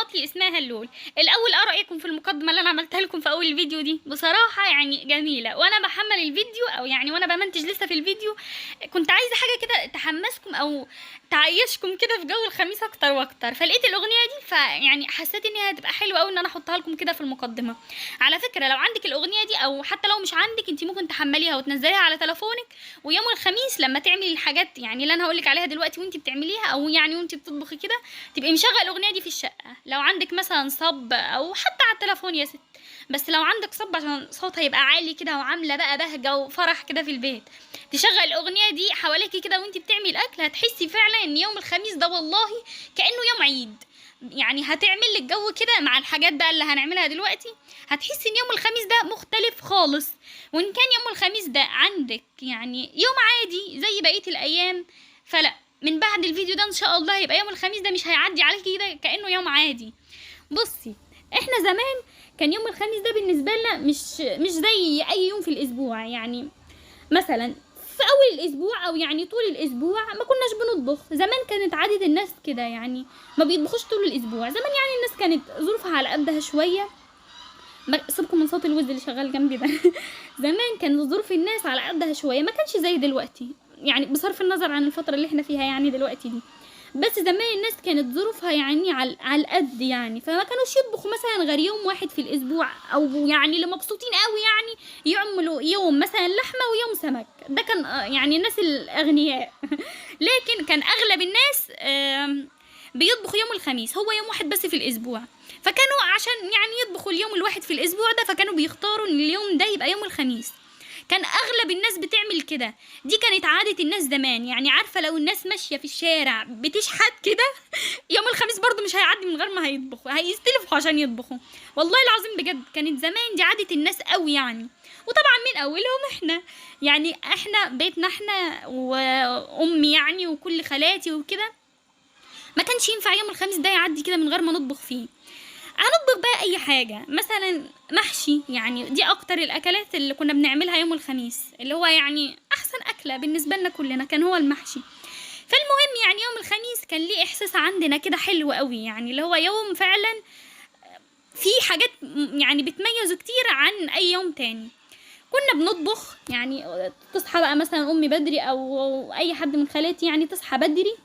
قناتي اسمها هلول. الاول ايه رايكم في المقدمه اللي انا عملتها لكم في اول الفيديو دي؟ بصراحه يعني جميله، وانا بحمل الفيديو او يعني وانا بمنتج لسه في الفيديو كنت عايزه حاجه كده تحمسكم او تعيشكم كده في جو الخميس اكتر واكتر، فلقيت الاغنيه دي فيعني حسيت ان هي هتبقى حلوه قوي ان انا احطها لكم كده في المقدمه. على فكره لو عندك الاغنيه دي او حتى لو مش عندك انت ممكن تحمليها وتنزليها على تليفونك، ويوم الخميس لما تعملي الحاجات يعني اللي انا هقولك عليها دلوقتي وانت بتعمليها او يعني وانت بتطبخي كده تبقي مشغل الاغنيه دي في الشقه. لو عندك مثلا صب او حتى على التليفون يا ست، بس لو عندك صب عشان صوتها يبقى عالي كده وعامله بقى بهجه وفرح كده في البيت، تشغل الاغنيه دي حواليكي كده وانت بتعملي الاكل، هتحسي فعلا ان يوم الخميس ده والله كانه يوم عيد. يعني هتعمل لك جو كده مع الحاجات بقى اللي هنعملها دلوقتي، هتحسي ان يوم الخميس ده مختلف خالص. وان كان يوم الخميس ده عندك يعني يوم عادي زي بقيه الايام، فلا، من بعد الفيديو ده ان شاء الله يبقى يوم الخميس ده مش هيعدي عليكي كده كانه يوم عادي. بصي، احنا زمان كان يوم الخميس ده بالنسبه لنا مش زي اي يوم في الاسبوع. يعني مثلا في اول الاسبوع او يعني طول الاسبوع ما كناش بنطبخ. زمان كانت عادة الناس كده، يعني ما بيطبخوش طول الاسبوع. زمان يعني الناس كانت ظروفها على قدها شويه. سيبكم من صوت الوز اللي شغال جنبي ده. زمان كان ظروف الناس على قدها شويه، ما كانش زي دلوقتي، يعني بصرف النظر عن الفتره اللي احنا فيها يعني دلوقتي دي. بس زمان الناس كانت ظروفها يعني على القد، يعني فما كانوش يطبخوا مثلا غير يوم واحد في الاسبوع، او يعني اللي مبسوطين قوي يعني يعملوا يوم مثلا لحمه ويوم سمك. ده كان يعني الناس الاغنياء. لكن كان اغلب الناس بيطبخوا يوم الخميس، هو يوم واحد بس في الاسبوع. فكانوا عشان يعني يطبخوا اليوم الواحد في الاسبوع ده، فكانوا بيختاروا ان اليوم ده يبقى يوم الخميس. كان اغلب الناس بتعمل كده. دي كانت عادة الناس زمان. يعني عارفة لو الناس ماشية في الشارع بتشحت كده، يوم الخميس برضو مش هيعدي من غير ما هيطبخوا، هيستلفوا عشان يطبخوا. والله العظيم بجد كانت زمان دي عادة الناس قوي يعني. وطبعا من اولهم احنا، يعني احنا بيتنا احنا وامي يعني وكل خالاتي وكده، ما كانش ينفع يوم الخميس ده يعدي كده من غير ما نطبخ فيه. هنطبخ بقى اي حاجة، مثلا محشي. يعني دي اكتر الاكلات اللي كنا بنعملها يوم الخميس، اللي هو يعني احسن اكلة بالنسبة لنا كلنا كان هو المحشي. فالمهم يعني يوم الخميس كان ليه احساس عندنا كده حلو قوي، يعني اللي هو يوم فعلا في حاجات يعني بتميزه كتير عن اي يوم تاني. كنا بنطبخ، يعني تصحى بقى مثلا امي بدري او اي حد من خالاتي يعني تصحى بدري،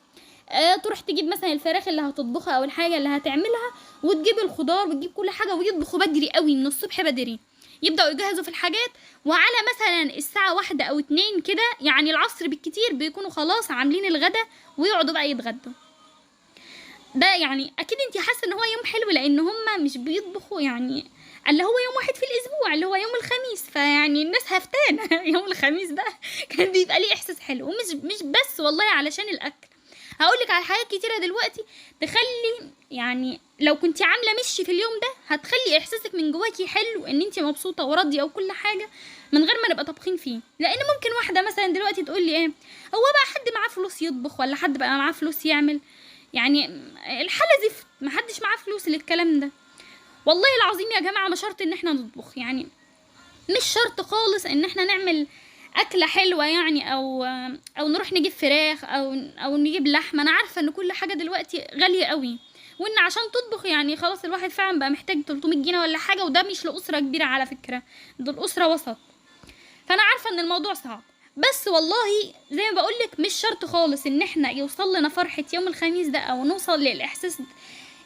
تروح تجيب مثلا الفراخ اللي هتطبخها او الحاجه اللي هتعملها، وتجيب الخضار وتجيب كل حاجه، ويطبخوا بدري قوي من الصبح بدري، يبداوا يجهزوا في الحاجات. وعلى مثلا الساعه 1 أو 2 كده يعني العصر بالكتير بيكونوا خلاص عاملين الغدا ويقعدوا بقى يتغدوا. ده يعني اكيد انتي حاسه ان هو يوم حلو، لان هما مش بيطبخوا يعني اللي هو يوم واحد في الاسبوع اللي هو يوم الخميس، فيعني الناس هفتانه. يوم الخميس ده كان بيبقى ليه احساس حلو، ومش بس والله علشان الاكل. هقولك على حاجات كتيره دلوقتي تخلي يعني لو كنتي عامله مشي في اليوم ده هتخلي احساسك من جواكي حلو ان انتي مبسوطه وراضيه وكل حاجه من غير ما نبقى طابخين فيه. لان ممكن واحده مثلا دلوقتي تقول لي ايه، هو بقى حد معاه فلوس يطبخ ولا حد بقى معاه فلوس يعمل؟ يعني الحاله زفت، محدش معاه فلوس للكلام ده. والله العظيم يا جماعه ما شرط ان احنا نطبخ، يعني مش شرط خالص ان احنا نعمل اكله حلوه يعني او نروح نجيب فراخ او نجيب لحمه. انا عارفه ان كل حاجه دلوقتي غاليه قوي، وان عشان تطبخ يعني خلاص الواحد فعلا بقى محتاج 300 جنيه ولا حاجه، وده مش لاسره كبيره على فكره، ده الاسره وسط. فانا عارفه ان الموضوع صعب، بس والله زي ما بقولك مش شرط خالص ان احنا يوصل لنا فرحه يوم الخميس ده او نوصل للاحساس،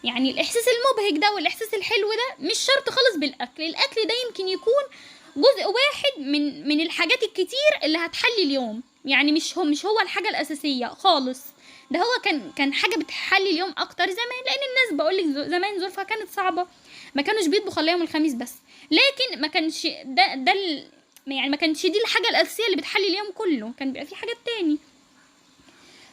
يعني الاحساس المبهج ده والاحساس الحلو ده مش شرط خالص بالاكل. الاكل ده يمكن يكون جزء واحد من الحاجات الكتير اللي هتحلي اليوم، يعني مش هو الحاجه الاساسيه خالص. ده هو كان حاجه بتحلي اليوم اكتر زمان، لان الناس بقولك زمان ظروفها كانت صعبه، ما كانوش بيطبخوا الا يوم الخميس بس. لكن ما كانش يعني ما كانش دي الحاجه الاساسيه اللي بتحلي اليوم كله، كان بيبقى في حاجات تاني.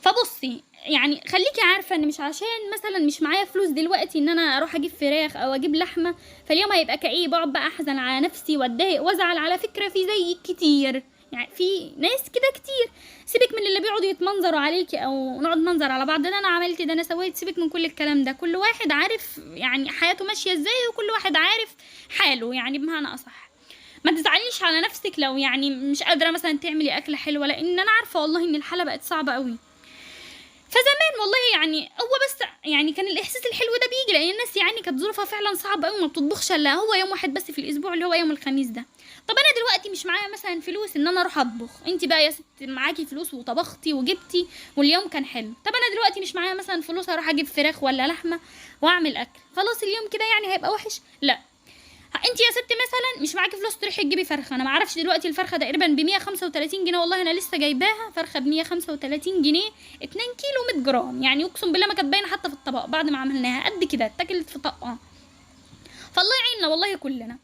فبصي يعني خليكي عارفه ان مش عشان مثلا مش معايا فلوس دلوقتي ان انا اروح اجيب فراخ او اجيب لحمه فاليوم هيبقى كئيب، اقعد بقى احزن على نفسي واتضايق وازعل. على فكره في زيك كتير، يعني في ناس كده كتير. سيبك من اللي بيقعدوا يتمنظروا عليكي او نقعد ننظر على بعض، ده انا عملت ده انا سويت. سيبك من كل الكلام ده، كل واحد عارف يعني حياته ماشيه ازاي، وكل واحد عارف حاله يعني بمعنى اصح. ما تزعليش على نفسك لو يعني مش قادره مثلا تعملي اكله حلوه، لان انا عارفه والله ان الحاله بقت صعبه قوي. فزمان والله يعني هو بس يعني كان الاحساس الحلو ده بيجي لان الناس يعني كانت ظروفها فعلا صعبه قوي، ما بتطبخش الا هو يوم واحد بس في الاسبوع اللي هو يوم الخميس ده. طب انا دلوقتي مش معايا مثلا فلوس ان انا اروح اطبخ، انت بقى يا ست معاكي فلوس وطبختي وجبتي واليوم كان حلو. طب انا دلوقتي مش معايا مثلا فلوس اروح اجيب فراخ ولا لحمه واعمل اكل، خلاص اليوم كده يعني هيبقى وحش؟ لا. انت يا ست مثلا مش معاكي فلوس تروحي تجيبي فرخه، انا ما اعرفش دلوقتي الفرخه تقريبا ب 135 جنيه، والله انا لسه جايباها فرخه ب 135 جنيه، 2 كيلو 100 جرام، يعني اقسم بالله ما كانت باينه حتى في الطبق بعد ما عملناها، قد كده اتاكلت في طقه. فالله يعيننا والله كلنا.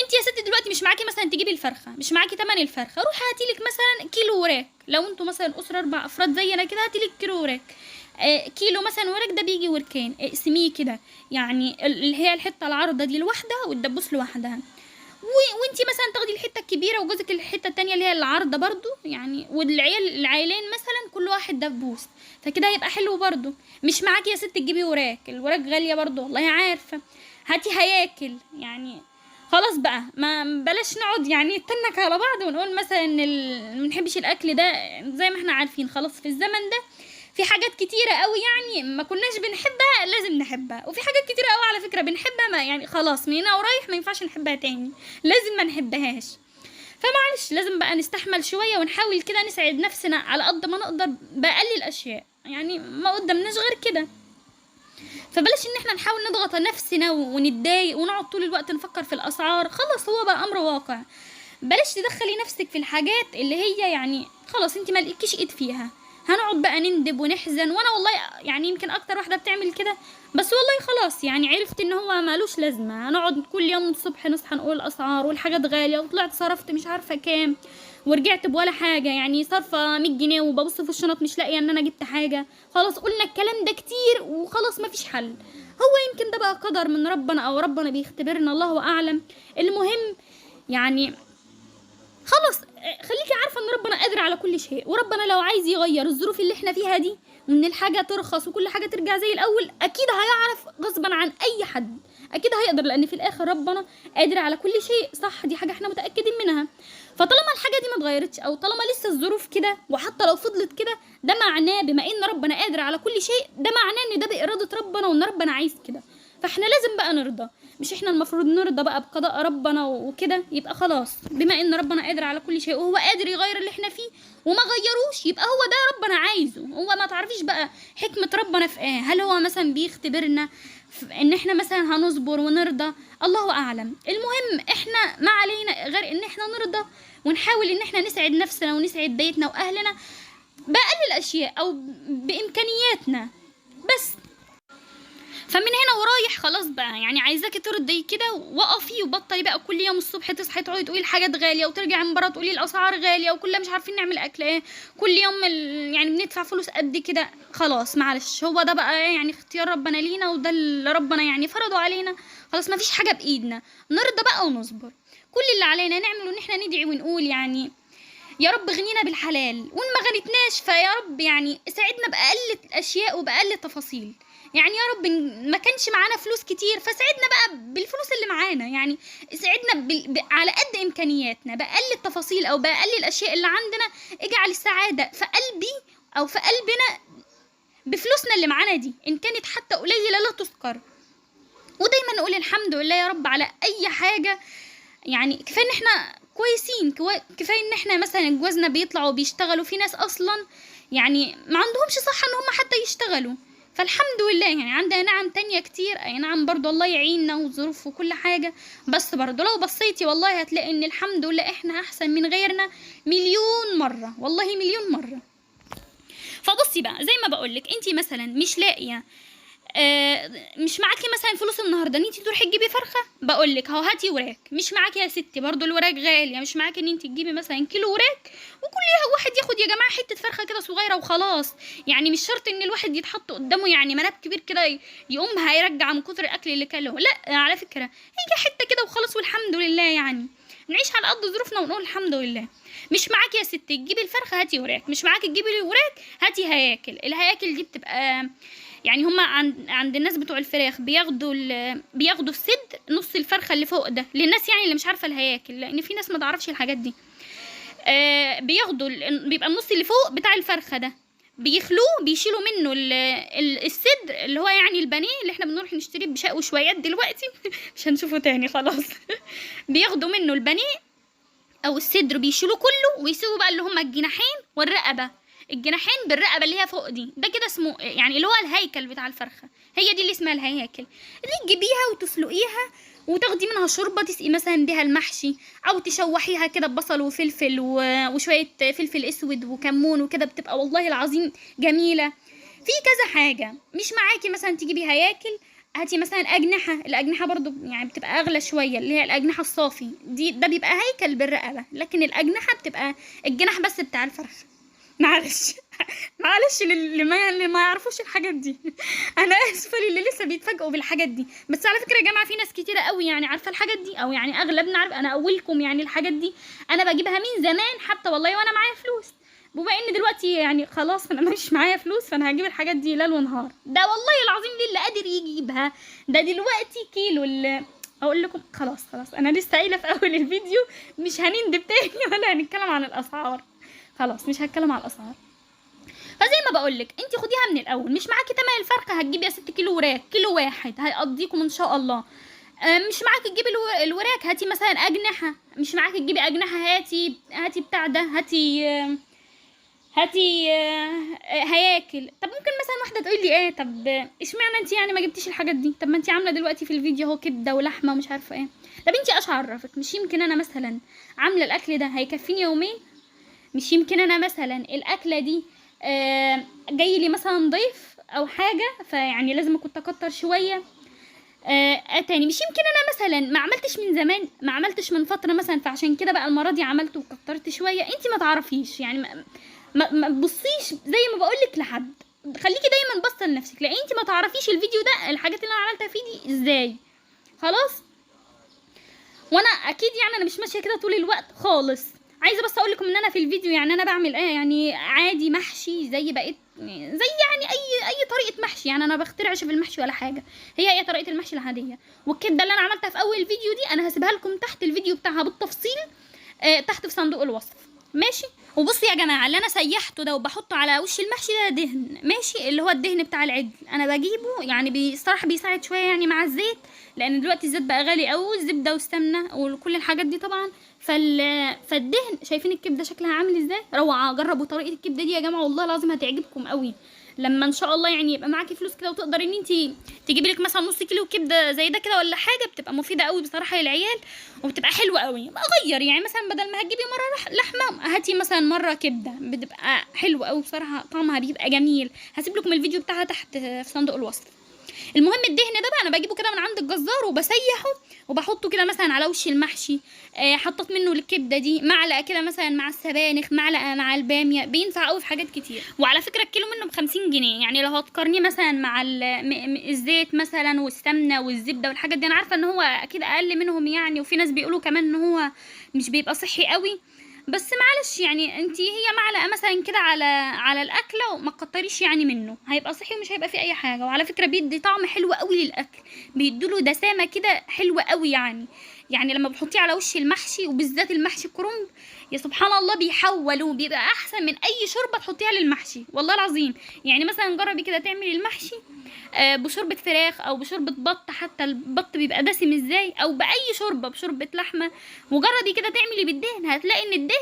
انت يا ستي دلوقتي مش معاكي مثلا تجيبي الفرخه، مش معاكي تمن الفرخه، روحي هاتيلك مثلا كيلو وراك، لو انتوا مثلا اسره 4 افراد زينا كده هاتيلك كيلو وراك. كيلو مثلا وراك ده بيجي وركين، اقسميه كده، يعني اللي هي الحته العارضه دي لوحدها والدبوس لوحدها، وانتي مثلا تاخدي الحته الكبيره وجوزك الحته التانية اللي هي العارضه برضو يعني، العيلين مثلا كل واحد دبوس، فكده هيبقى حلو برضو. مش معاكي يا ست تجيبي وراك، الوراك غاليه برضو والله عارفه، هاتي هياكل يعني. خلاص بقى ما بلاش نقعد يعني نتنك على بعض ونقول مثلا ان ما بنحبش الاكل ده، زي ما احنا عارفين خلاص في الزمن ده في حاجات كتيرة قوي يعني ما كناش بنحبها لازم نحبها، وفي حاجات كتيرة قوي على فكرة بنحبها ما يعني خلاص من هنا ورايح ما ينفعش نحبها تاني، لازم ما نحبهاش. فمعلش لازم بقى نستحمل شوية ونحاول كده نسعد نفسنا على قد ما نقدر بأقل الأشياء، يعني ما قدامناش غير كده. فبلاش ان احنا نحاول نضغط نفسنا ونتضايق ونقعد طول الوقت نفكر في الأسعار، خلاص هو بقى أمر واقع. بلاش تدخلي نفسك في الحاجات اللي هي يعني خلاص انت مالكيش ايد فيها، هنقعد بقى نندب ونحزن، وانا والله يعني يمكن اكتر واحده بتعمل كده، بس والله خلاص يعني عرفت ان هو مالوش لازمه، هنقعد كل يوم الصبح نصحى نقول الاسعار والحاجات غاليه، وطلعت صرفت مش عارفه كام ورجعت بولا حاجه، يعني صارفه 100 جنيه وببص في الشنط مش لاقيه ان انا جبت حاجه. خلاص قلنا الكلام ده كتير وخلاص مفيش حل، هو يمكن ده بقى قدر من ربنا او ربنا بيختبرنا الله اعلم. المهم يعني خلاص خليكي عارفه ان ربنا قادر على كل شيء، وربنا لو عايز يغير الظروف اللي احنا فيها دي وان الحاجه ترخص وكل حاجه ترجع زي الاول اكيد هيعرف غصبا عن اي حد، اكيد هيقدر، لان في الاخر ربنا قادر على كل شيء، صح دي حاجه احنا متاكدين منها. فطالما الحاجه دي ما اتغيرتش او طالما لسه الظروف كده وحتى لو فضلت كده، ده معناه بما ان ربنا قادر على كل شيء ده معناه ان ده باراده ربنا وان ربنا عايز كده، فاحنا لازم بقى نرضى. مش احنا المفروض نرضى بقى بقضاء ربنا وكده، يبقى خلاص بما ان ربنا قادر على كل شيء وهو قادر يغير اللي احنا فيه وما غيروش، يبقى هو ده ربنا عايزه، هو ما تعرفيش بقى حكمة ربنا في ايه، هل هو مثلا بيختبرنا في ان احنا مثلا هنصبر ونرضى، الله اعلم. المهم احنا ما علينا غير ان احنا نرضى ونحاول ان احنا نسعد نفسنا ونسعد بيتنا واهلنا بأقل الاشياء او بامكانياتنا بس. فمن هنا ورايح خلاص بقى يعني عايزاكي ترضي كده، وقفي وبطلي بقى كل يوم الصبح تصحي تقعدي تقولي الحاجات غاليه وترجعي من بره تقولي الاسعار غاليه وكلنا مش عارفين نعمل اكل ايه، كل يوم يعني بندفع فلوس قد كده، خلاص معلش هو ده بقى يعني اختيار ربنا لينا وده اللي ربنا يعني فرضه علينا، خلاص ما فيش حاجه بايدنا، نرضى بقى ونصبر. كل اللي علينا نعمله ان احنا ندعي ونقول يعني يا رب غنينا بالحلال، وان ما غنتناش فيا رب يعني ساعدنا باقل الاشياء وباقل التفاصيل، يعني يا رب ما كانش معانا فلوس كتير فساعدنا بقى بالفلوس اللي معانا، يعني ساعدنا على قد امكانياتنا باقل التفاصيل او باقل الاشياء اللي عندنا، اجعل السعاده في قلبي او في قلبنا بفلوسنا اللي معانا دي، ان كانت حتى قليله لا تذكر، ودايما نقول الحمد لله يا رب على اي حاجه، يعني كفايه ان احنا كويسين، كفايه ان احنا مثلا جوازنا بيطلعوا بيشتغلوا، في ناس اصلا يعني ما عندهمش صحه ان هم حتى يشتغلوا، فالحمد لله يعني عندنا نعم تانية كتير، اي نعم برضو الله يعيننا وظروف وكل حاجة، بس برضو لو بصيتي والله هتلاقي ان الحمد لله احنا احسن من غيرنا مليون مرة، والله مليون مرة. فبصي بقى زي ما بقولك انتي مثلا مش لاقية مش معاكي مثلا فلوس النهارده ان انت تروحي تجيبي فرخه، بقول لك اهو هاتي وراك، مش معاكي يا ستي برضو الوراك غاليه، مش معاكي ان انت تجيبي مثلا كيلو وراك وكل واحد ياخد يا جماعه حته فرخه كده صغيره وخلاص، يعني مش شرط ان الواحد يتحط قدامه يعني مناب كبير كده يقوم هيرجع من كتر الاكل اللي كله، لا على فكره هي حته كده وخلاص والحمد لله، يعني نعيش على قد ظروفنا ونقول الحمد لله. مش معاكي يا ستي تجيبي الفرخه هاتي وراك، مش معاكي تجيبي الوراك هاتي هياكل، الهياكل دي بتبقى يعني هما عند الناس بتوع الفراخ بياخدوا الصدر نص الفرخه اللي فوق ده، للناس يعني اللي مش عارفه الهياكل لان في ناس ما تعرفش الحاجات دي، بياخدوا بيبقى النص اللي فوق بتاع الفرخه ده بيخلوه، بيشيلوا منه الصدر اللي هو يعني البانيه اللي احنا بنروح نشتريه بشقه وشويات دلوقتي مش هنشوفه تاني خلاص. بياخدوا منه البانيه او الصدر، بيشيلوه كله ويسيبوا بقى اللي هما الجناحين والرقبه. الجناحين بالرقبه اللي هي فوق دي، ده كده اسمه يعني اللي هو الهيكل بتاع الفرخه، هي دي اللي اسمها الهياكل. دي تجيبيها وتسلقيها وتاخدي منها شوربه تسقي مثلا بيها المحشي، او تشوحيها كده ببصل وفلفل وشويه فلفل اسود وكمون وكده، بتبقى والله العظيم جميله. في كذا حاجه. مش معاكي مثلا تجيبي هياكل، هاتي مثلا اجنحه. الاجنحه برضو يعني بتبقى اغلى شويه، اللي هي الاجنحه الصافي دي، ده بيبقى هيكل بالرقبه، لكن الاجنحه بتبقى الجناح بس بتاع الفرخه. معلش معلش اللي ما يعرفوش الحاجات دي انا اسفه للي لسه بيتفاجئوا بالحاجات دي. بس على فكره يا جماعه في ناس كتيره قوي يعني عارفه الحاجات دي، او يعني اغلبنا عارف. انا اولكم يعني الحاجات دي انا بجيبها من زمان حتى والله وانا معايا فلوس. بما ان دلوقتي يعني خلاص انا مش معايا فلوس، فانا هجيب الحاجات دي ليل ونهار. ده والله العظيم للي قادر يجيبها. ده دلوقتي كيلو اقول لكم خلاص انا لسه قايله في اول الفيديو مش هنندب تاني ولا هنتكلم عن الاسعار. خلاص مش هتكلم عن الاسعار. فزي ما بقولك انت خديها من الاول. مش معاكي تمن الفرخه، هتجيبي يا 6 كيلو وراك، كيلو واحد هيقضيكم ان شاء الله. مش معاكي تجيبي الوراك، هاتي مثلا اجنحه. مش معاكي تجيبي اجنحه، هاتي بتاع ده، هاتي هياكل. طب ممكن مثلا واحده تقول لي ايه، طب اشمعنى انت يعني ما جبتيش الحاجات دي؟ طب ما انت عامله دلوقتي في الفيديو اهو كبده ولحمه ومش عارفه ايه. طب انت ايش عرفك؟ مش يمكن انا مثلا عامله الاكل ده هيكفيني يومين؟ مش يمكن انا مثلا الاكله دي جاي لي مثلا ضيف او حاجه، فيعني لازم كنت اكتر شويه. تاني مش يمكن انا مثلا ما عملتش من زمان، ما عملتش من فتره مثلا، فعشان كده بقى المره دي عملت وكترت شويه. انت ما تعرفيش يعني، ما تبصيش زي ما بقولك لحد. خليكي دايما باصه لنفسك، لان انت ما تعرفيش الفيديو ده الحاجات اللي انا عملتها فيه دي ازاي. خلاص. وانا اكيد يعني انا مش ماشيه كده طول الوقت خالص. عايزه بس اقول لكم ان انا في الفيديو يعني انا بعمل ايه، يعني عادي محشي زي بقيت، زي يعني اي طريقه محشي. يعني انا بخترعش في المحشي ولا حاجه، هي طريقه المحشي العاديه. والكبده اللي انا عملتها في اول فيديو دي انا هسيبها لكم تحت الفيديو بتاعها بالتفصيل، تحت في صندوق الوصف. ماشي. وبصوا يا جماعه، اللي انا سيحته ده وبحطه على وش المحشي ده دهن، ماشي، اللي هو الدهن بتاع العجل. انا بجيبه يعني بصراحه بيساعد شويه يعني مع الزيت، لان دلوقتي الزيت بقى غالي قوي، الزبده والسمنه وكل الحاجات دي طبعا. فالدهن، شايفين الكبده شكلها عامل ازاي؟ روعه. جربوا طريقه الكبده دي يا جماعه، والله العظيم هتعجبكم قوي. لما ان شاء الله يعني يبقى معاكي فلوس كده وتقدري ان انت تجيبي لك مثلا نص كيلو كبده زي ده كده ولا حاجه، بتبقى مفيده قوي بصراحه للعيال، وبتبقى حلوه قوي. اغير يعني مثلا بدل ما هتجيبي مره لحمه، هاتي مثلا مره كبده، بتبقى حلوه قوي بصراحه، طعمها بيبقى جميل. هسيب لكم الفيديو بتاعها تحت في صندوق الوصف. المهم الدهن ده بقى انا بجيبه كده من عند الجزار وبسيحه وبحطه كده مثلا على وش المحشي. حطيت منه الكبده دي معلقه كده مثلا مع السبانخ، معلقه مع الباميه، بينفع قوي في حاجات كتير. وعلى فكره الكيلو منه ب50 جنيه. يعني لو هتقارنيه مثلا مع الزيت مثلا والسمنه والزبده والحاجات دي، انا عارفه ان هو اكيد اقل منهم يعني، وفي ناس بيقولوا كمان ان هو مش بيبقى صحي قوي. بس معلش يعني انت هي معلقه مثلا كده على الاكله، وما تكتريش يعني منه، هيبقى صحي ومش هيبقى فيه اي حاجه. وعلى فكره بيدي طعم حلو قوي للاكل، بيديله دسامه كده حلوه قوي يعني لما بتحطيه على وش المحشي وبالذات المحشي الكرنب، يا سبحان الله بيحول وبيبقى احسن من اي شوربه تحطيها للمحشي والله العظيم. يعني مثلا جربي كده تعملي المحشي بشوربه فراخ او بشوربه بط، حتى البط بيبقى دسم ازاي، او باي شوربه، بشوربه لحمه، وجربي كده تعملي بالدهن، هتلاقي ان الدهن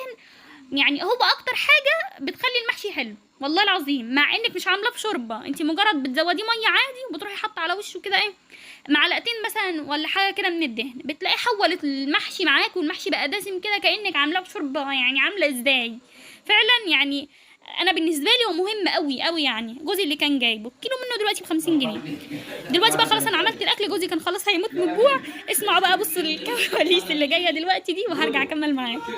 يعني هو اكتر حاجه بتخلي المحشي حلو والله العظيم. مع انك مش عاملاه في شوربه، انت مجرد بتزوديه ميه عادي وبتروحي حاطه على وشه كده ايه معلقتين مثلا ولا حاجه كده من الدهن، بتلاقي حولت المحشي معاك والمحشي بقى دسم كده كانك عاملاه في شوربه. يعني عامله ازاي فعلا يعني. انا بالنسبه لي هو مهم قوي قوي. يعني جوزي اللي كان جايبه كيلو منه دلوقتي ب50 جنيه. دلوقتي بقى خلاص انا عملت الاكل، جوزي كان خلاص هيموت من الجوع. اسمعوا بقى، بصوا الكواليس اللي جايه دلوقتي دي وهرجع اكمل معاكم.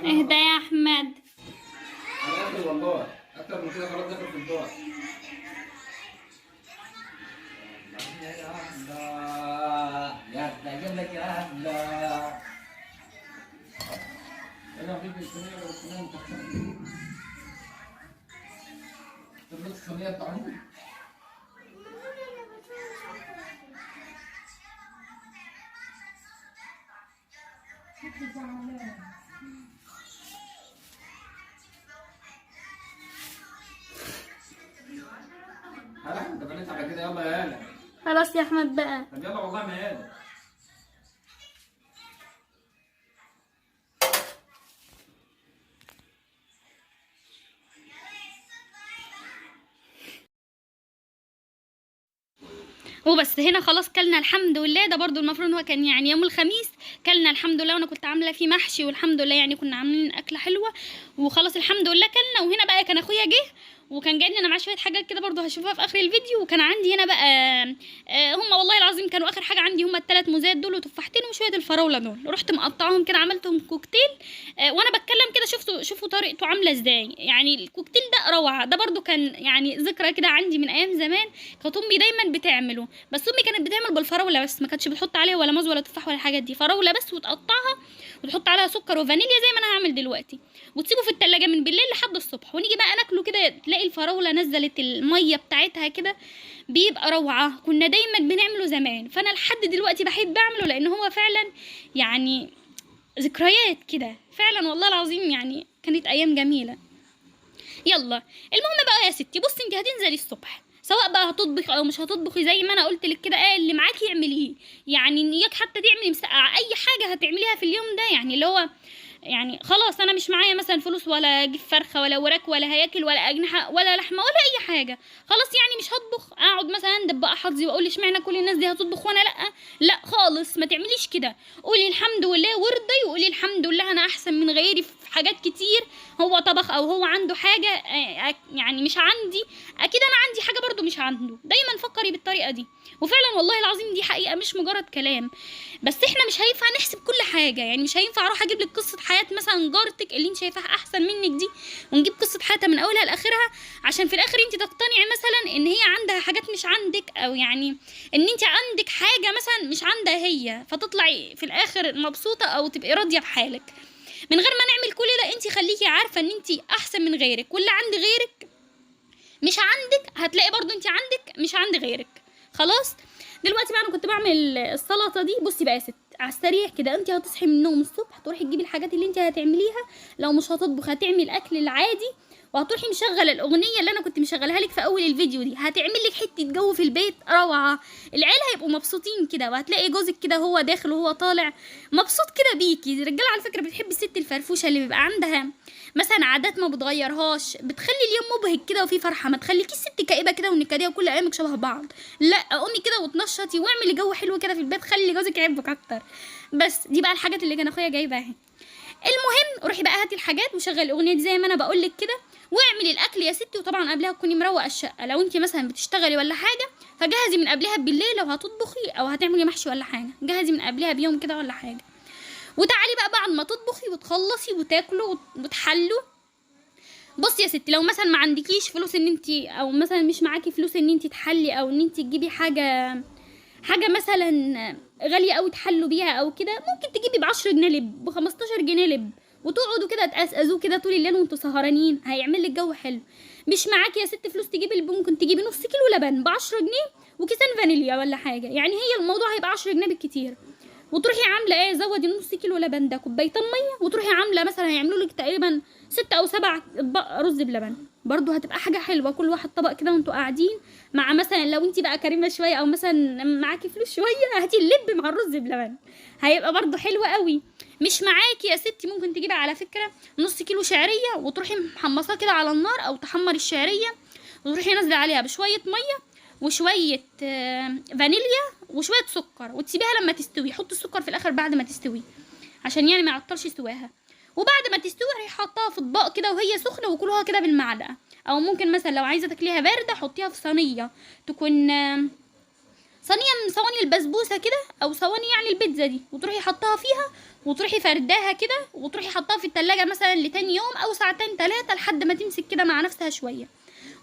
اهدى يا احمد. انا اكل والله اكتر من كده خلاص داخل في الدور. يا الله يا اجيب لك يا الله. انا في الصينيه ولا الصينيه متخصصه تبقى الصينيه طعمها خلاص يا احمد بقى. طب يلا والله ما قادر. وبس هنا خلاص كلنا الحمد لله. ده برضو المفروض ان هو كان يعني يوم الخميس، كلنا الحمد لله، وانا كنت عامله فيه محشي والحمد لله، يعني كنا عاملين اكله حلوه وخلاص الحمد لله كلنا. وهنا بقى كان اخويا جه وكان جاي لنا معاه شويه حاجات كده برضو هشوفها في اخر الفيديو. وكان عندي هنا بقى هم والله العظيم كانوا اخر حاجه عندي هم ال3 موزات دول وتفاحتين وشويه الفراوله دول، رحت مقطعهم كده عملتهم كوكتيل. وانا بتكلم كده شوفوا طريقته عامله ازاي، يعني الكوكتيل ده روعه. ده برضو كان يعني ذكرى كده عندي من ايام زمان، كانت امي دايما بتعمله، بس امي كانت بتعمل بالفراوله بس، ما كانتش بتحط عليها ولا موز ولا تفاح ولا الحاجات دي، فراوله بس وتقطعها وتحط عليها سكر وفانيليا زي ما انا هعمل دلوقتي، وتسيبه في التلاجة من بالليل لحد الصبح، ونيجي بقى ناكله كده تلاقي الفراوله نزلت الميه بتاعتها كده، بيبقى روعه. كنا دايما بنعمله زمان، فانا لحد دلوقتي بحب اعمله لان هو فعلا يعني ذكريات كده فعلا والله العظيم، يعني كانت ايام جميله. يلا المهم بقى يا ستي، بصي انت هتنزلي الصبح سواء بقى هتطبخي او مش هتطبخي زي ما انا قلت لك كده، اللي معاكي اعمليه، يعني اياك حتى تعملي مسقعه، اي حاجه هتعمليها في اليوم ده، يعني اللي هو يعني خلاص انا مش معايا مثلا فلوس ولا اجيب فرخه ولا وراك ولا هياكل ولا اجنحه ولا لحمه ولا اي حاجه، خلاص يعني مش هطبخ، اقعد مثلا اندب بقى حظي واقول اشمعنى كل الناس دي هتطبخ وانا لا، لا خالص ما تعمليش كده، قولي الحمد لله وارضي وقولي الحمد لله انا احسن من غيري في حاجات كتير، هو طبخ او هو عنده حاجه يعني مش عندي، اكيد انا عندي حاجه برضو مش عنده، دايما فكري بالطريقه دي. وفعلا والله العظيم دي حقيقه مش مجرد كلام، بس احنا مش هينفع نحسب كل حاجه، يعني مش هينفع اروح اجيب لك قصه حياه مثلا جارتك اللي انت شايفاها احسن منك دي ونجيب قصه حياتها من اولها لاخرها عشان في الاخر انت تقتنعي مثلا ان هي عندها حاجات مش عندك، او يعني ان انت عندك حاجه مثلا مش عندها هي، فتطلعي في الاخر مبسوطه او تبقي راضيه بحالك. من غير ما نعمل كل ده انت خليكي عارفه ان انت احسن من غيرك، واللي عند غيرك مش عندك هتلاقي برضو انت عندك مش عند غيرك. خلاص دلوقتي بقى انا كنت بعمل السلطه دي. بصي بقى يا ست على السريع كده، انت هتصحي من النوم الصبح تروحي تجيبي الحاجات اللي انت هتعمليها، لو مش هتطبخ هتعمل الاكل العادي، وهتروحي مشغله الاغنيه اللي انا كنت مشغلها لك في اول الفيديو دي، هتعمل لك حته جو في البيت روعه، العيال هيبقوا مبسوطين كده، وهتلاقي جوزك كده هو داخل وهو طالع مبسوط كده بيكي. الرجاله على فكره بتحب الست الفرفوشه اللي بيبقى عندها مثلا عادات ما بتغيرهاش، بتخلي اليوم مبهج كده وفي فرحه، ما تخليكيش ست كئيبه كده ونكديه وكل ايامك شبه بعض، لا قومي كده وتنشطي واعملي جو حلو كده في البيت، خلي جوزك يحبك اكتر. بس دي بقى الحاجات اللي كان اخويا جايبها اهي. المهم روحي بقى هاتي الحاجات وشغلي الاغنيه دي زي ما انا بقول لك كده، واعملي الاكل يا ستي، وطبعا قبلها تكوني مروقه الشقه، لو انت مثلا بتشتغلي ولا حاجه فجهزي من قبلها بالليل، لو هتطبخي او هتعملي محشي ولا حاجه جهزي من قبلها بيوم كده ولا حاجه، وتعالي بقى بعد ما تطبخي وتخلصي وتاكلوا وتحلوا. بصي يا ستي لو مثلا ما عندكيش فلوس ان انت، او مثلا مش معاكي فلوس ان انت تحلي او ان انت تجيبي حاجه مثلا غاليه قوي تحلوا بيها او كده، ممكن تجيبي ب10 جنيه لب، ب15 جنيه لب، وتقعدوا كده تقزقزوه كده طول الليل وانتوا سهرانين، هيعمل لك جو حلو. مش معاكي يا ست فلوس تجيبي لب، ممكن تجيبي نص كيلو لبن ب10 جنيه وكيسان فانيليا ولا حاجه، يعني هي الموضوع هيبقى 10 جنيه بالكتير، وتروحي عامله ايه زودي نص كيلو لبن ده كوبايتين ميه، وتروحي عامله مثلا هيعملوا لك تقريبا 6 أو 7 اطباق رز بلبن، برضو هتبقى حاجه حلوه، كل واحد طبق كده وانتوا قاعدين، مع مثلا لو انت بقى كريمه شويه او مثلا معاكي فلوس شويه هاتي اللب مع الرز بلبن، هيبقى برضو حلو قوي. مش معاكي يا ستي ممكن تجيبي على فكره نص كيلو شعريه وتروحي محمصاه كده على النار، او تحمري الشعريه وتروحي نازله عليها بشويه ميه وشويه فانيليا وشويه سكر، وتسيبيها لما تستوي، حطي السكر في الاخر بعد ما تستوي عشان يعني ما يعطلش سواها، وبعد ما تستوي راحي حطها في اطباق كده وهي سخنه وكلوها كده بالمعلقه، او ممكن مثلا لو عايزه تاكليها بارده حطيها في صينيه تكون صينيه من صواني البسبوسه كده، او صواني يعني البيتزا دي، وتروحي حطها فيها وتروحي فرداها كده وتروحي حطها في التلاجة مثلا لتاني يوم او ساعتين 3 لحد ما تمسك كده مع نفسها شويه،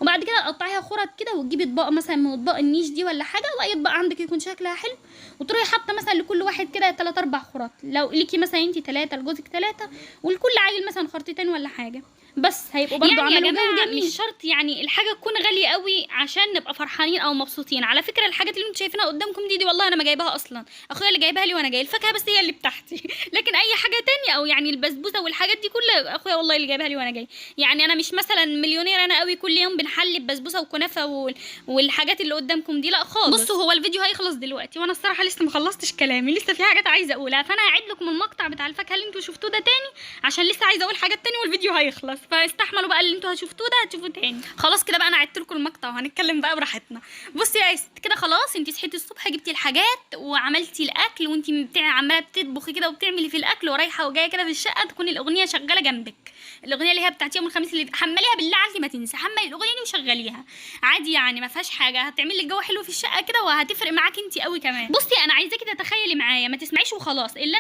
وبعد كده تقطعيها خرط كده وتجيبي اطباق مثلا من اطباق النيش دي ولا حاجه، واي اطباق عندك يكون شكلها حلو، وتروحي حاطه مثلا لكل واحد كده 3 4 خرط، لو ليكي مثلا انت 3 لجوزك 3 ولكل عيل مثلا خرطتين ولا حاجه، بس هيبقوا برضو يعني عملوا يا جو جماعه جميل. مش شرط يعني الحاجه تكون غاليه قوي عشان نبقى فرحانين او مبسوطين، على فكره الحاجات اللي انتوا شايفينها قدامكم دي والله انا ما جايباها اصلا، اخويا اللي جايبها لي وانا جاي، الفاكهه بس هي اللي بتاعتي لكن اي حاجه تانية او يعني البسبوسه والحاجات دي كلها اخويا والله اللي جايبها لي وانا جاي، يعني انا مش مثلا مليونير انا قوي كل يوم محل بسبوسه وكنافه والحاجات اللي قدامكم دي، لا خالص. بصوا هو الفيديو هيخلص دلوقتي وانا الصراحه لسه ما خلصتش كلامي، لسه في حاجات عايزه اقولها، فانا هعيد لكم المقطع بتاع الفاكهه اللي انتوا شفتوه ده تاني عشان لسه عايزه اقول حاجات تاني والفيديو هيخلص، فاستحملوا بقى اللي انتوا هتشوفوه ده هتشوفوه تاني. خلاص كده بقى انا عدت لكم المقطع وهنتكلم بقى براحتنا. بصي يا ست كده خلاص، انت صحيتي الصبح جبتي الحاجات وعملتي الاكل، وانت عماله بتطبخي كده وبتعملي في الاكل ورايحه وجايه كده في الشقه، تكون الاغنيه شغاله جنبك، الاغنيه اللي هي بتاعت يوم الخميس اللي حمليها بالله عليكي ما تنسي، حملي الاغنيه دي وشغليها عادي يعني ما فيهاش حاجه، هتعمل لك جو حلو في الشقه كده وهتفرق معاكي انت قوي كمان. بصي انا عايزاكي تتخيلي معايا، ما تسمعيش وخلاص، اللي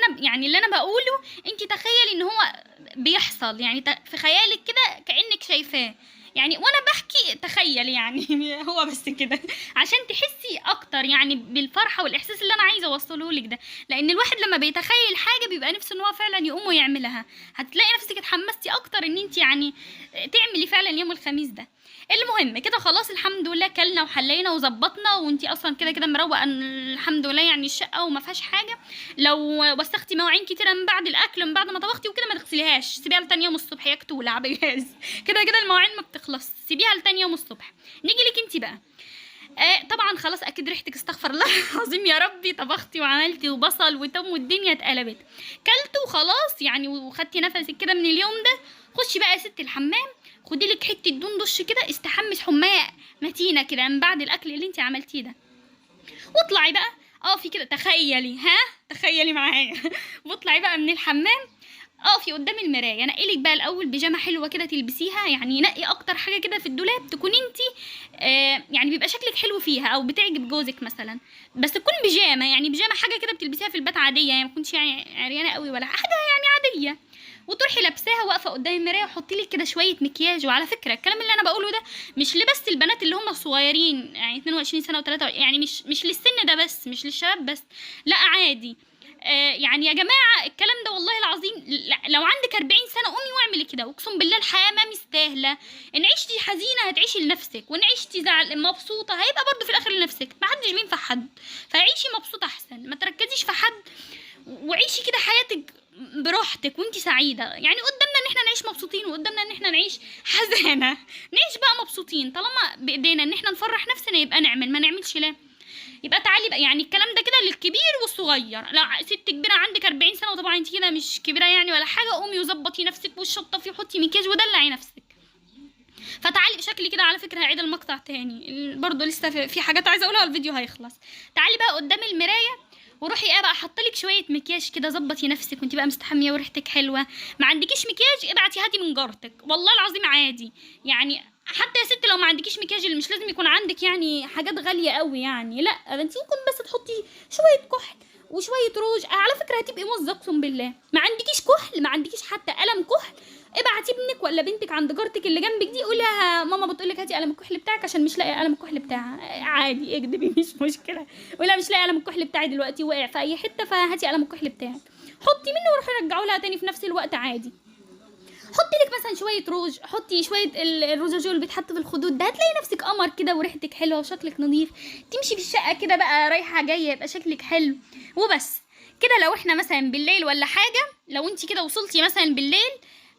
انا بقوله انت تخيلي ان هو بيحصل، يعني في خيالك كده كانك شايفاه يعني، وانا بحكي تخيل يعني هو بس كده عشان تحسي اكتر يعني بالفرحه والاحساس اللي انا عايزه اوصله لك ده، لان الواحد لما بيتخيل حاجه بيبقى نفسه ان هو فعلا يقوم ويعملها، هتلاقي نفسك اتحمستي اكتر ان انت يعني تعملي فعلا يوم الخميس ده. المهم كده خلاص الحمد لله كلنا وحلينا وظبطنا، وانتي اصلا كده كده مروقه الحمد لله يعني الشقه وما فيهاش حاجه. لو وسختي مواعين كتيره من بعد الاكل من بعد ما طبختي وكده ما تغسليهاش، سيبيها لتاني يوم الصبح هي تولع بجاز كده كده المواعين ما بتخلص، سيبيها لتاني يوم الصبح. نيجي لك انتي بقى طبعا خلاص اكيد ريحتك استغفر الله العظيم يا ربي، طبختي وعملتي وبصل وتم والدنيا اتقلبت، كلتوا وخلاص يعني وخدتي نفسك كده من اليوم ده. خشي بقى يا ست الحمام، خدي لك حته دون دش كده، استحمي حمايه متينه كده من بعد الاكل اللي انت عملتيه ده، واطلعي بقى في كده تخيلي معايا واطلعي بقى من الحمام، اقفي قدام المرايه، نقي لك بقى الاول بيجامه حلوه كده تلبسيها، يعني نقي اكتر حاجه كده في الدولاب تكون انت يعني بيبقى شكلك حلو فيها او بتعجب جوزك مثلا، بس تكون بيجامه، يعني بيجامه حاجه كده بتلبسيها في البيت عاديه، يعني ما تكونش يعني عريانه قوي ولا حاجه يعني عاديه، وتروحي لابساها واقفه قدام المرايه وحطي لك كده شويه مكياج. وعلى فكره الكلام اللي انا بقوله ده مش لبس البنات اللي هم الصغيرين يعني 22 سنه و3 يعني مش للسن ده بس، مش للشباب بس، لا عادي يعني يا جماعه الكلام ده والله العظيم لو عندك 40 سنه قومي واعملي كده، واقسم بالله الحياه ما مستاهله، ان عشتي حزينه هتعيشي لنفسك، وان عشتي مبسوطه هيبقى برضو في الاخر لنفسك، ما حدش بينفع حد، فعيشي مبسوطه احسن، ما تركزيش في حد وعيشي كده حياتك براحتك وانتي سعيده، يعني قدامنا ان احنا نعيش مبسوطين وقدامنا ان احنا نعيش حزانه، نعيش بقى مبسوطين، طالما بايدينا ان احنا نفرح نفسنا يبقى نعمل، ما نعملش لا. يبقى تعالي بقى يعني الكلام ده كده للكبير والصغير، لا ست كبيره عندك 40 سنه وطبعا انت كده مش كبيره يعني ولا حاجه، قومي وظبطي نفسك وشطفي وحطي مكياج ودلعي نفسك. فتعالي شكلي كده على فكره هعيد المقطع تاني برضو لسه في حاجات عايزه اقولها والفيديو هيخلص. تعالي بقى قدام المرايه وروحي بقى حطلك شويه مكياج كده، ظبطي نفسك وانت بقى مستحميه وريحتك حلوه. ما عندكيش مكياج ابعتي هاتي من جارتك، والله العظيم عادي يعني، حتى يا ست لو ما عندكيش مكياج اللي مش لازم يكون عندك يعني حاجات غاليه قوي يعني، لا انت ممكن بس تحطي شويه كحل وشويه روج، على فكره هتبقي موزه اقسم بالله. ما عندكيش كحل، ما عندكيش حتى قلم كحل، ابعتي ابنك ولا بنتك عند جارتك اللي جنبك دي، قولها ماما بتقولك هاتي قلم الكحل بتاعك عشان مش لاقي قلم الكحل بتاعها، عادي اكدبي مش مشكله، قولها مش لاقي قلم الكحل بتاعي دلوقتي وقع في اي حته فهاتي قلم الكحل بتاعك، حطي منه وروحي رجعوا لها تاني في نفس الوقت عادي. حطي لك مثلا شويه روج، حطي شويه الروجاجول اللي بيتحط في الخدود ده، هتلاقي نفسك قمر كده وريحتك حلوه وشكلك نظيف، تمشي في الشقه كده بقى رايحه جايه يبقى شكلك حلو وبس كده. لو احنا مثلا بالليل ولا حاجه، لو انت كده وصلتي مثلا بالليل،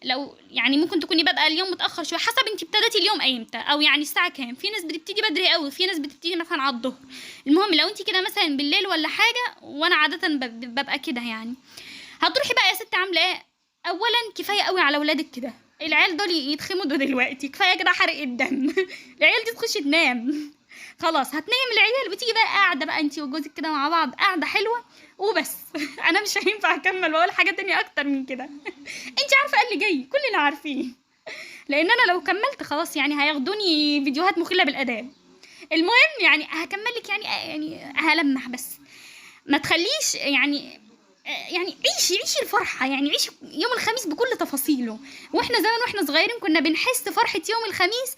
لو يعني ممكن تكوني بادئه اليوم متاخر شويه حسب انت ابتديتي اليوم امتى او يعني الساعه كام، في ناس بتبتدي بدري قوي في ناس بتبتدي مثلا على الظهر، المهم لو انت كده مثلا بالليل ولا حاجه، وانا عاده ببقى كده يعني، هتروحي بقى يا ست عامله ايه؟ اولا كفايه قوي على ولادك كده، العيال دول يتخمدوا دلوقتي، كفايه كده حرق الدم العيال دي تخش تنام خلاص، هتنام العيال وتيجي بقى قاعده بقى انت وجوزك كده مع بعض قاعده حلوه وبس انا مش هينفع اكمل واقول حاجه تانية اكتر من كده انت عارفه ايه اللي جاي، كلنا عارفين، لان انا لو كملت خلاص يعني هياخدوني فيديوهات مخله بالاداب. المهم يعني هكملك يعني هلمح بس، ما تخليش يعني عيشي الفرحة، يعني عيشي يوم الخميس بكل تفاصيله. واحنا زمان واحنا صغيرين كنا بنحس فرحة يوم الخميس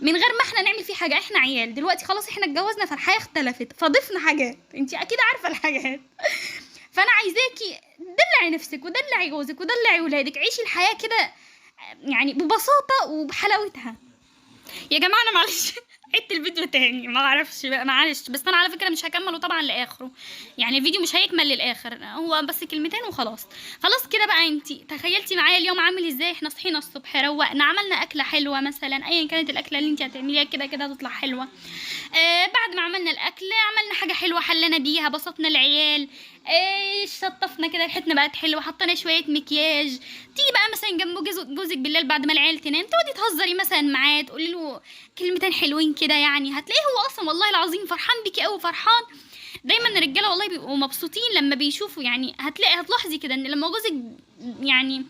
من غير ما احنا نعمل فيه حاجة، احنا عيال دلوقتي خلاص احنا اتجوزنا فالحياة اختلفت فضفنا حاجات، انتي اكيد عارفة الحاجات فانا عايزاكي دلعي نفسك ودلعي جوزك ودلعي ولادك، عيشي الحياة كده يعني ببساطة وبحلاوتها. يا جماعة انا معلش عدت الفيديو تاني، ما اعرفش بقى، معلش. بس انا على فكره مش هكمله طبعا لاخره، يعني الفيديو مش هيكمل للاخر، هو بس كلمتين وخلاص. خلاص كده بقى، انتي تخيلتي معايا اليوم عامل ازاي؟ احنا صحينا الصبح، روقنا، عملنا اكله حلوه مثلا، ايا كانت الاكله اللي انتي هتعمليها كده كده هتطلع حلوه. بعد ما عملنا الاكل عملنا حاجه حلوه، حلينا بيها، بسطنا العيال، شطفنا كده، ريحتنا بقت حلوه، حطينا شويه مكياج. تيجي بقى مثلا جنبه جوزك بالليل بعد ما العيال تنام، تقعدي تهزري مثلا معاه، تقولي له كلمتين حلوين كده، يعني هتلاقيه هو اصلا والله العظيم فرحان بيكي قوي، فرحان. دايما الرجاله والله بيبقوا مبسوطين لما بيشوفوا، يعني هتلاحظي كده ان لما جوزك، يعني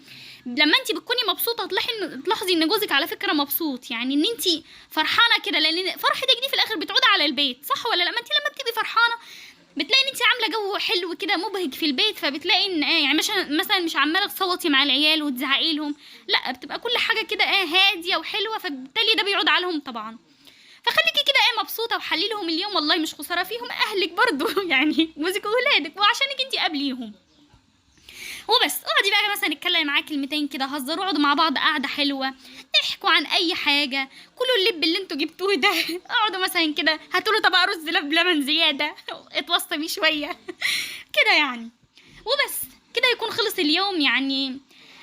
لما انت بتكوني مبسوطه تلاحظي ان جوزك على فكره مبسوط، يعني ان انت فرحانه كده، لان فرحتك دي في الاخر بتعود على البيت، صح ولا لا؟ ما انت لما بتبقي فرحانه بتلاقي ان انت عامله جو حلو كده مبهج في البيت، فبتلاقي ان يعني مثلا مش عماله تصوتي مع العيال وتزعقي لهم، لا، بتبقى كل حاجه كده هاديه وحلوه، فبالتالي ده بيعود عليهم طبعا. فخليكي كده مبسوطه، وحلي لهم اليوم، والله مش خساره فيهم اهلك برضو يعني جوزك واولادك، وعشانك انت قبليهم. وبس اقعدي بقى مثلا اتكلمي معاه كلمتين كده، هزروا، اقعدوا مع بعض قعده حلوه، احكوا عن اي حاجه، كلوا اللب اللي انتوا جبتوه ده اقعدوا مثلا كده، هاتوا له طبق رز بلبن زياده اتوصى بيه شويه كده يعني. وبس كده يكون خلص اليوم يعني.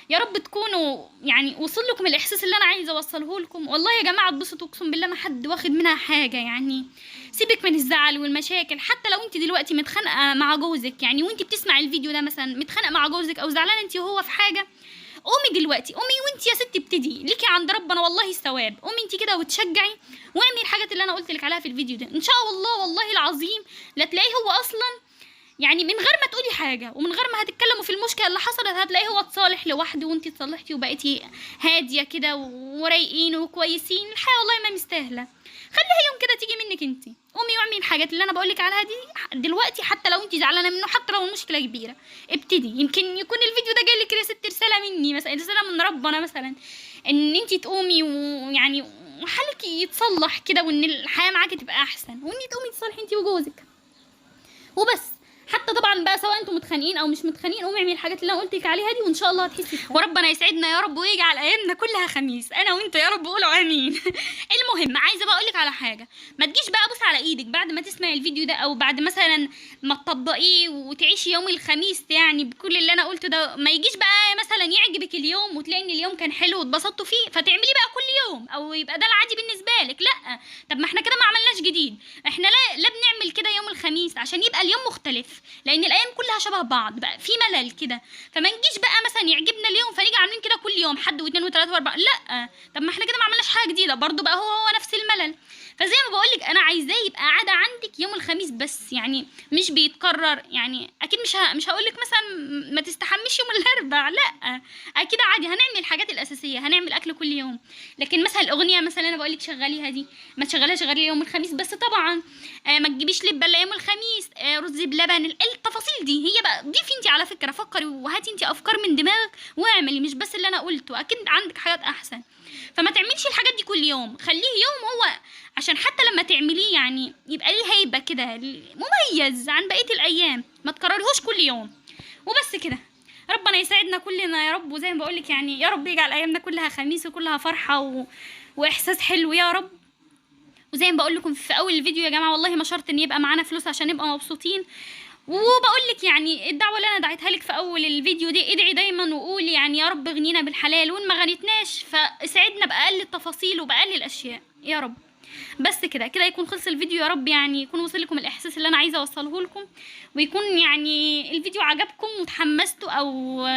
يا رب تكونوا يعني وصل لكم الاحساس اللي انا عايزه اوصله لكم. والله يا جماعه اتبسطوا، اقسم بالله ما حد واخد منها حاجه يعني. سيبك من الزعل والمشاكل، حتى لو انت دلوقتي متخانقه مع جوزك يعني، وانت بتسمعي الفيديو ده مثلا متخانقه مع جوزك او زعلانه انت وهو في حاجه، قومي دلوقتي، قومي وانت يا ستي ابتدي ليكي عند ربنا والله الثواب. قومي انت كده وتشجعي، واعملي الحاجات اللي انا قلت لك عليها في الفيديو ده، ان شاء الله والله العظيم لا تلاقيه هو اصلا يعني من غير ما تقولي حاجه، ومن غير ما هتتكلموا في المشكله اللي حصلت، هتلاقيه هو اتصالح لوحده، وانت اتصلحتي وبقيتي هاديه كده ورايقين وكويسين. الحياه والله ما مستاهله. خليها يوم كده تيجي منك انت. قومي واعملي الحاجات اللي انا بقولك عليها دي دلوقتي، حتى لو انت زعلانه منه، حتى لو المشكله كبيره، ابتدي. يمكن يكون الفيديو ده جاي لك رساله مني مثلا، رساله من ربنا مثلا، ان انت تقومي ويعني وحالك يتصلح كده، وان الحياه معاكي تبقى احسن، وان تقومي تصلحي انت وجوزك. وبس. حتى طبعا بقى سواء انتم متخانقين او مش متخانقين، قومي اعملي الحاجات اللي انا قلت لك عليها دي، وان شاء الله هتحسي بفرق. وربنا يسعدنا يا رب، ويجعل ايامنا كلها خميس، انا وانتوا يا رب قولوا امين المهم عايزه بقى اقول لك على حاجه، ما تجيش بقى بص على ايدك بعد ما تسمعي الفيديو ده، او بعد مثلا ما تطبقيه وتعيشي يوم الخميس يعني بكل اللي انا قلته ده، ما يجيش بقى مثلا يعجبك اليوم وتلاقي ان اليوم كان حلو واتبسطتوا فيه فتعمليه بقى كل يوم، او يبقى ده العادي بالنسبه لك. لا، طب ما احنا كده ما عملناش جديد. احنا لا بنعمل كده يوم الخميس عشان يبقى اليوم مختلف، لان الايام كلها شبه بعض بقى في ملل كده. فما نجيش بقى مثلا يعجبنا اليوم فنيجي عاملين كده كل يوم، حد واثنين وثلاثه واربعه، لا. طب ما احنا كده ما عملناش حاجه جديده برضو، بقى هو نفس الملل. فزي ما بقولك انا عايزاه يبقى عاده عندك يوم الخميس بس، يعني مش بيتكرر. يعني اكيد مش هقولك مثلا ما تستحميش يوم الاربع، لا، اكيد عادي هنعمل الحاجات الاساسيه، هنعمل اكل كل يوم. لكن مثلا الاغنيه مثلا انا بقولك شغليها دي ما تشغلهاش غير يوم الخميس بس طبعا. ما تجيبيش لب الا يوم الخميس، رز بلبن، التفاصيل دي هي بقى ضيفي انت على فكره، فكري وهاتي انت افكار من دماغك واعملي، مش بس اللي انا قلته، اكيد عندك حاجات احسن. فما تعمليش الحاجات دي كل يوم، خليه يوم هو عشان حتى لما تعمليه يعني يبقى ليه هيبه كده مميز عن بقيه الايام، ما تكررهوش كل يوم. وبس كده. ربنا يسعدنا كلنا يا رب، وزي ما بقولك يعني يا رب يجعل ايامنا كلها خميس وكلها فرحه واحساس حلو يا رب. وزي ما بقول لكم في اول الفيديو يا جماعه، والله ما شرط ان يبقى معانا فلوس عشان نبقى مبسوطين. وبقول لك يعني الدعوه اللي انا دعيتها لك في اول الفيديو دي، ادعي دايما وقولي يعني يا رب اغنينا بالحلال، وان ما غنيتناش فاسعدنا باقل التفاصيل وباقل الاشياء يا رب. بس كده كده يكون خلص الفيديو، يا رب يعني يكون وصل لكم الاحساس اللي انا عايزه اوصله لكم، ويكون يعني الفيديو عجبكم وتحمستوا، او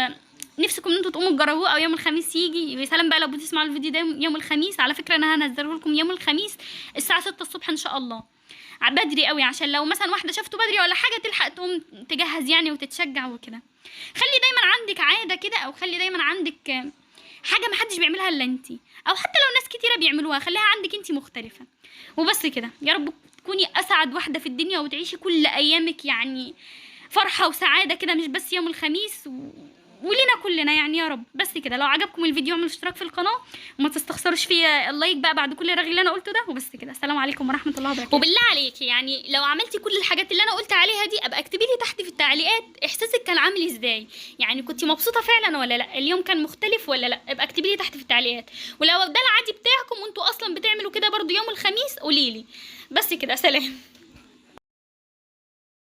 نفسكم ان انتوا تقوموا تجربوه، او يوم الخميس يجي. يا سلام بقى لو بتسمعوا الفيديو ده يوم الخميس، على فكره انا هنزله لكم يوم الخميس الساعه 6 الصبح ان شاء الله، بدري قوي، عشان لو مثلا واحده شافته بدري ولا حاجه تلحق تقوم تجهز يعني وتتشجع وكده. خلي دايما عندك عاده كده، او خلي دايما عندك حاجه ما حدش بيعملها الا انتي، او حتى لو ناس كتيره بيعملوها خليها عندك انتي مختلفه. وبس كده، يا رب تكوني اسعد واحده في الدنيا، وتعيشي كل ايامك يعني فرحه وسعاده كده، مش بس يوم الخميس ولينا كلنا يعني يا رب. بس كده، لو عجبكم الفيديو اعملوا اشتراك في القناه، وما تستخسروش فيا اللايك بقى بعد كل الرغي اللي انا قلته ده. وبس كده، السلام عليكم ورحمه الله وبركاته. وبالله عليكي يعني لو عملتي كل الحاجات اللي انا قلت عليها دي، ابقى اكتبي لي تحت في التعليقات احساسك كان عامل ازاي، يعني كنتي مبسوطه فعلا ولا لا، اليوم كان مختلف ولا لا، ابقى اكتبي لي تحت في التعليقات. ولو ده العادي بتاعكم وانتوا اصلا تعملوا كده برضو يوم الخميس قوليلي. بس كده، سلام.